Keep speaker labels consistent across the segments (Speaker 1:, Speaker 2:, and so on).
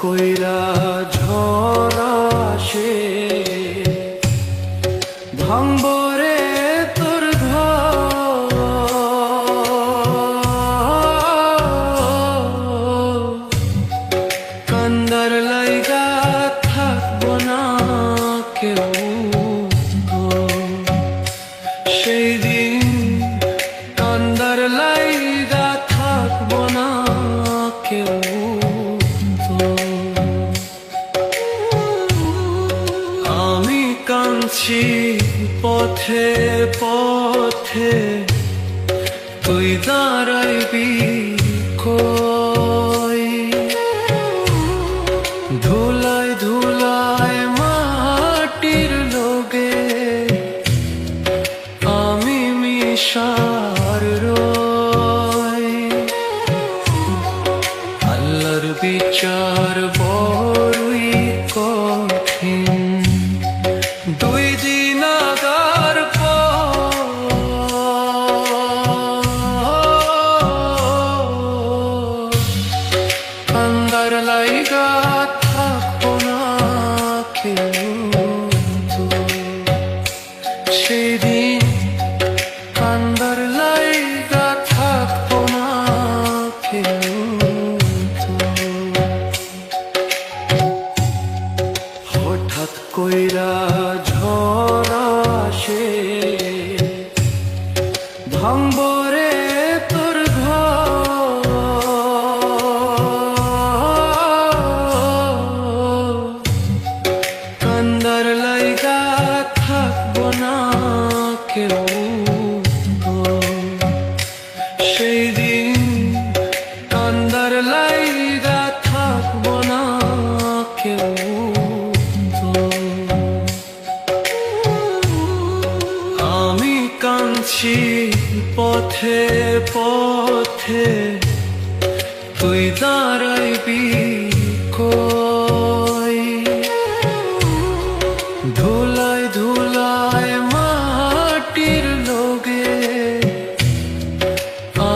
Speaker 1: কইরা ঝড় আসে ভাঙবো রে তোর ঘর। কান্দার লাইগা থাকবো না কেউ, সেই দিন কান্দার লাইগা থাকবো না কেউ। আমি কাঁদছি পথে পথে, তুই দাঁড়াইবি কই? ধুলায় ধুলায় মাটির লোগে আমি মিশার রই। আল্লাহর বিচার বড়ই কঠিন, দুই দিন আগার কান্দার লাইগা থাকবো না কেউ। সেই দিন কান্দার লাইগা থাকবো না কেউ। হঠাৎ কইরা ঝড় আসে ভাঙবো রে তোর ঘর। কান্দার লাইগা থাকবো না কেউ। সেই দিন কান্দার লাইগা থাকবো না কেউ। আমি কাঁদছি পথে পথে, তুই দাঁড়াইবি কই? ধুলায় ধুলায় মাটির লোগে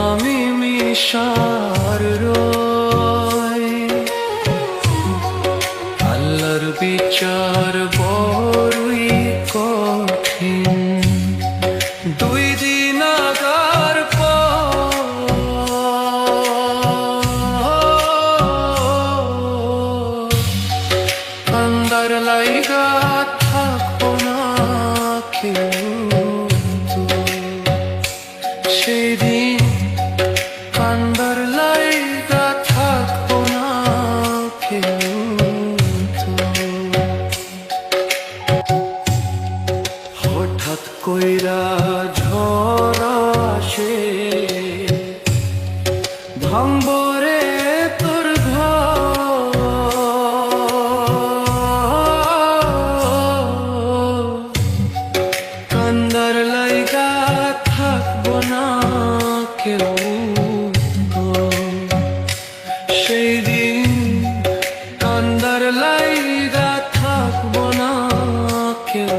Speaker 1: আমি মিশার রই। আল্লাহর বিচার বড়ই কঠিন, দুই দিন আগার কান্দার লাইগা থাকবো না কেউ। সেই দিন কান্দার লাইগা থাকবো না কেউ। হঠাৎ কইরা ঝড় আসে ভাঙবো রে তোর ঘর। কান্দার লাইগা থাকবো না কেউ। সেই দিন কান্দার লাইগা থাকবো না কেউ।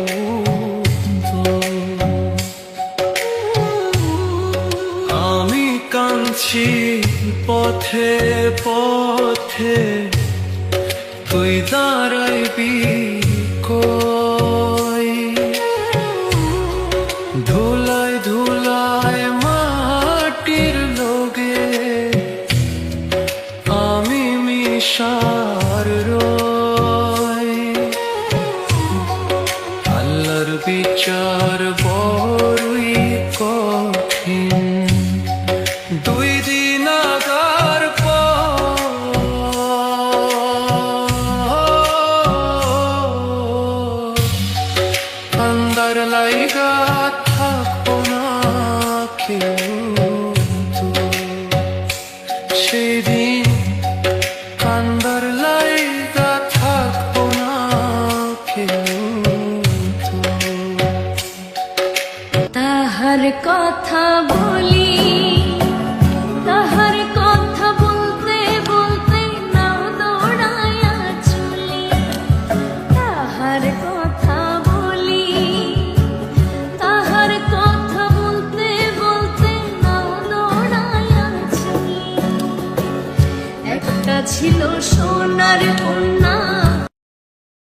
Speaker 1: আমি কাঁদছি পথে পথে, তুই দাঁড়াইবি কই? ধুলায় ধুলায় মাটির লোগে আমি মিশার রই। আল্লাহর বিচার বড়ই কঠিন, দুই দিন আগার কান্দার লাইগা থাকবো না কেউ। সেই দিন কান্দার লাইগা থাকবো না কেউ।
Speaker 2: তাহার কথা বলি, তাহার কথা বলতে বলতে নাও দৌড়াইয়া চলি। তাহার কথা বলি, তাহার কথা বলতে বলতে নাও দৌড়াইয়া চলি। ছিল সোনার কন্যা